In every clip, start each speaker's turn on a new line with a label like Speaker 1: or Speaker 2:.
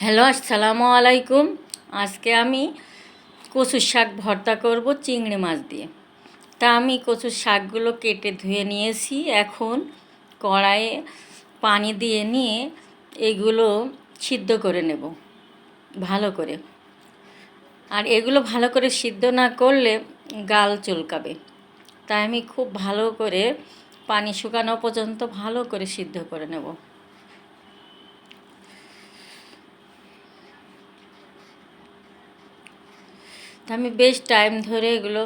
Speaker 1: Hello, আসসালামু আলাইকুম। আজকে আমি কচুর শাক ভর্তা করব চিংড়ি মাছ দিয়ে। তা আমি কচুর শাকগুলো কেটে ধুয়ে নিয়েছি। এখন কড়াইয়ে পানি দিয়ে নিয়ে এগুলো সিদ্ধ করে নেব ভালো করে। আর এগুলো ভালো করে সিদ্ধ না করলে গাল চুলকাবে। তাই আমি খুব ভালো করে পানি শুকানো পর্যন্ত ভালো করে সিদ্ধ করে নেব। তা আমি বেশ টাইম ধরে এগুলো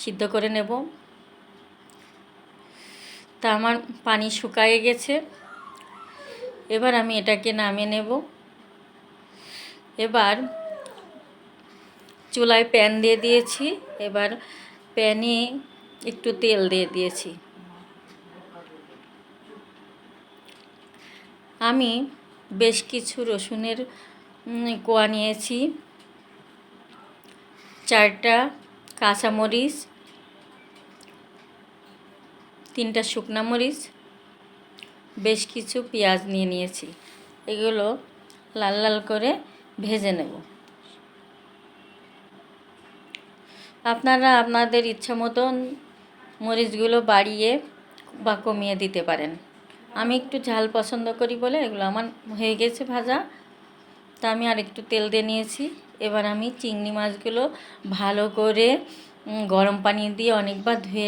Speaker 1: সিদ্ধ করে নেব। তা আমার পানি শুকায়ে গেছে। এবার আমি এটাকে নামিয়ে নেব। এবার চুলায় প্যান দিয়ে দিয়েছি। এবার প্যানে একটু তেল দিয়ে দিয়েছি। আমি বেশ কিছু রসুনের কোয়া নিয়েছি, 4টা কাঁচামরিচ, 3টা শুকনো মরিচ, বেশ কিছু পেঁয়াজ নিয়েছি। এগুলো লাল লাল করে ভেজে নেব। আপনারা আপনাদের ইচ্ছা মতন মরিচগুলো বাড়িয়ে বা কমিয়ে দিতে পারেন। আমি একটু ঝাল পছন্দ করি বলে এগুলো আমার হয়ে গেছে ভাজা। তা আমি আর একটু তেল দিয়ে নিয়েছি। এবার আমি চিংড়ি মাছগুলো ভালো করে গরম পানি দিয়ে অনেকবার ধুয়ে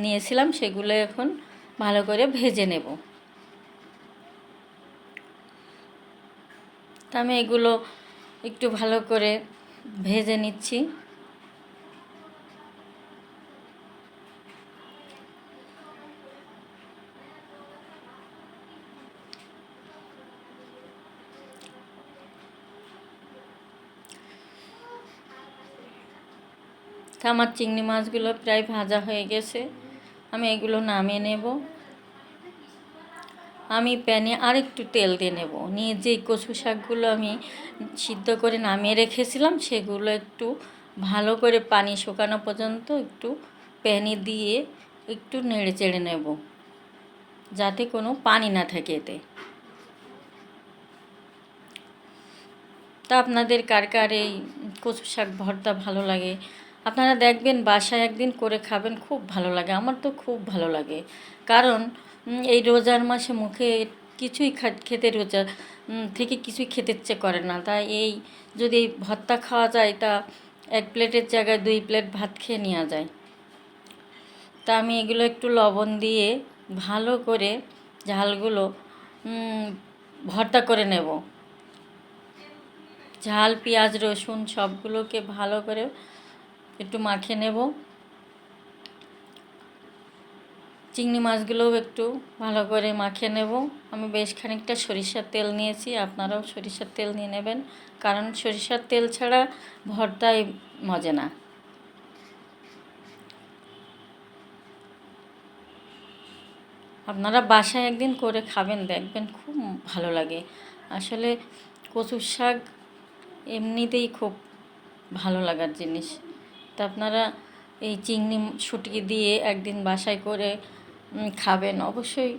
Speaker 1: নিয়েছিলাম, সেগুলো এখন ভালো করে ভেজে নেব। তা আমি এগুলো একটু ভালো করে ভেজে নিচ্ছি। তা আমার চিংড়ি মাছগুলো প্রায় ভাজা হয়ে গেছে। আমি এগুলো নামিয়ে নেব। আমি প্যানে আরেকটু তেল দিয়ে নেব, নিয়ে যে কচু শাকগুলো আমি সিদ্ধ করে নামিয়ে রেখেছিলাম সেগুলো একটু ভালো করে পানি শুকানো পর্যন্ত একটু প্যানে দিয়ে একটু নেড়ে চেড়ে নেব, যাতে কোনো পানি না থাকে এতে। তা আপনাদের কার কার এই কচু শাক ভর্তা ভালো লাগে? আপনারা দেখবেন বাসায় একদিন করে খাবেন, খুব ভালো লাগে। আমার তো খুব ভালো লাগে, কারণ এই রোজার মাসে মুখে কিছুই খেতে রোজা থেকে কিছুই খেতে ইচ্ছে করে না। তাই এই যদি ভর্তা খাওয়া যায় তা 1 প্লেটের জায়গায় 2 প্লেট ভাত খেয়ে নেওয়া যায়। তা আমি এগুলো একটু লবণ দিয়ে ভালো করে ঝালগুলো ভর্তা করে নেব। ঝাল, পেঁয়াজ, রসুন সবগুলোকে ভালো করে একটু মাখিয়ে নেব। চিংড়ি মাছগুলোও একটু ভালো করে মাখিয়ে নেব। আমি বেশ খানিকটা সরিষার তেল নিয়েছি, আপনারাও সরিষার তেল নিয়ে নেবেন, কারণ সরিষার তেল ছাড়া ভর্তায় মজে না। আপনারা বাসায় একদিন করে খাবেন, দেখবেন খুব ভালো লাগে। আসলে কচুর শাক এমনিতেই খুব ভালো লাগার জিনিস। তা আপনারা এই চিংড়ি শুটকি দিয়ে একদিন বাসায় করে খাবেন, অবশ্যই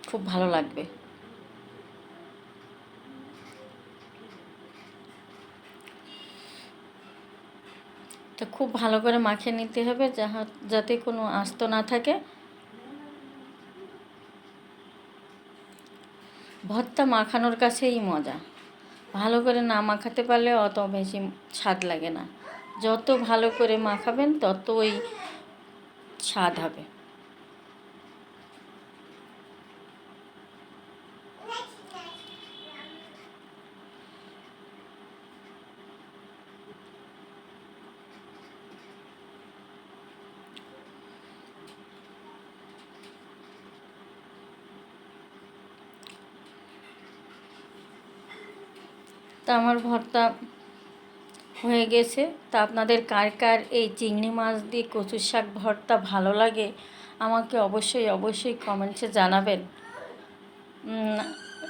Speaker 1: খুব ভালো লাগবে। তো খুব ভালো করে মাখিয়ে নিতে হবে, যাতে কোনো আস্ত না থাকে। ভর্তা মাখানোর কাছেই মজা। ভালো করে না মাখাতে পারলে অত বেশি স্বাদ লাগে না। যত ভালো করে মাখাবেন ততই স্বাদ হবে। তা আমার ভর্তা হয়ে গেছে। তা আপনাদের কার কার এই চিংড়ি মাছ দিয়ে কচুর শাক ভর্তা ভালো লাগে আমাকে অবশ্যই অবশ্যই কমেন্টসে জানাবেন।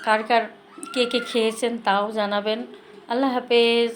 Speaker 1: কার কার কে কে খেয়েছেন তাও জানাবেন। আল্লাহ হাফেজ।